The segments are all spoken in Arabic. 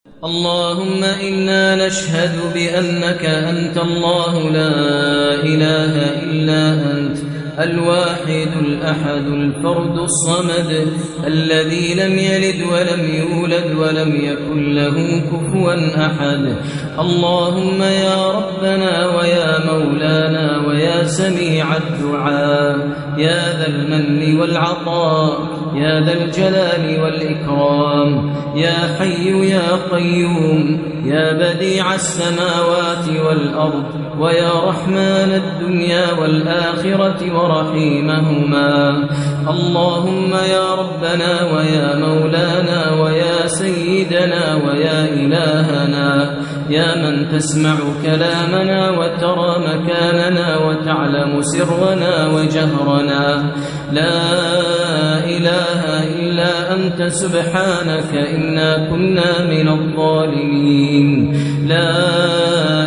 اللهم إنا نشهد بأنك أنت الله لا إله إلا أنت الواحد الأحد الفرد الصمد الذي لم يلد ولم يولد ولم يكن له كفوا أحد. اللهم يا ربنا ويا مولانا ويا سميع الدعاء يا ذا المن والعطاء يا ذا الجلال والإكرام يا حي يا قيوم يا بديع السماوات والأرض ويا رحمن الدنيا والآخرة ورحيمهما. اللهم يا ربنا ويا مولانا ويا سيدنا ويا إلهنا يا من تسمع كلامنا وترى مكاننا وتعلم سرنا وجهرنا، لا إله إلا أنت سبحانك إنا كنا من الظالمين. لا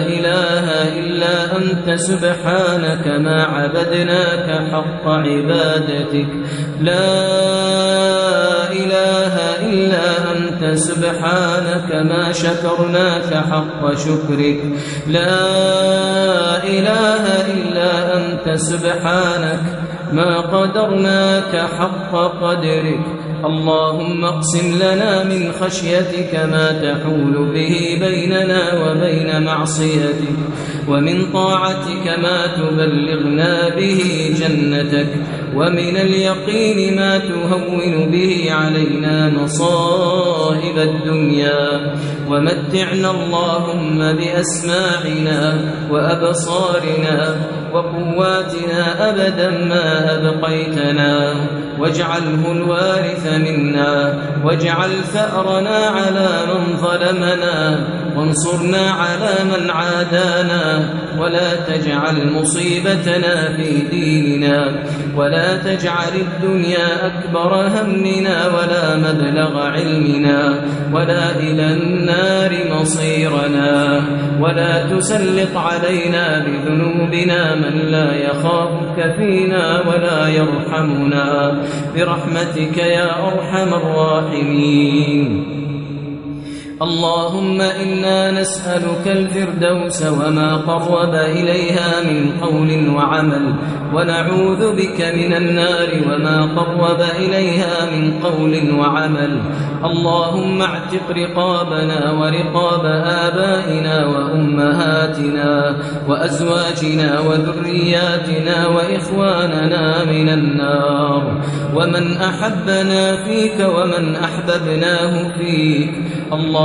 إله إلا أنت سبحانك ما عبدناك حق عبادتك. لا إله إلا أنت سبحانك ما شكرناك حق شكرك. لا إله إلا أنت سبحانك ما قدرناك حق قدرك. اللهم اقسم لنا من خشيتك ما تحول به بيننا وبين معصيتك، ومن طاعتك ما تبلغنا به جنتك، ومن اليقين ما تهون به علينا مصائب الدنيا. ومتعنا اللهم بأسماعنا وأبصارنا وقواتنا أبدا ما أبقيتنا، واجعله الوارث منا، واجعل ثأرنا على من ظلمنا، وانصرنا على من عادانا، ولا تجعل مصيبتنا في ديننا، ولا تجعل الدنيا أكبر همنا ولا مبلغ علمنا ولا إلى النار مصيرنا، ولا تسلط علينا بذنوبنا من لا يخافك فينا ولا يرحمنا برحمتك يا أرحم الراحمين. اللهم إنا نسألك الفردوس وما قرب إليها من قول وعمل، ونعوذ بك من النار وما قرب إليها من قول وعمل. اللهم اعتق رقابنا ورقاب آبائنا وأمهاتنا وأزواجنا وذرياتنا وإخواننا من النار، ومن أحبنا فيك ومن أحببناه فيك. اللهم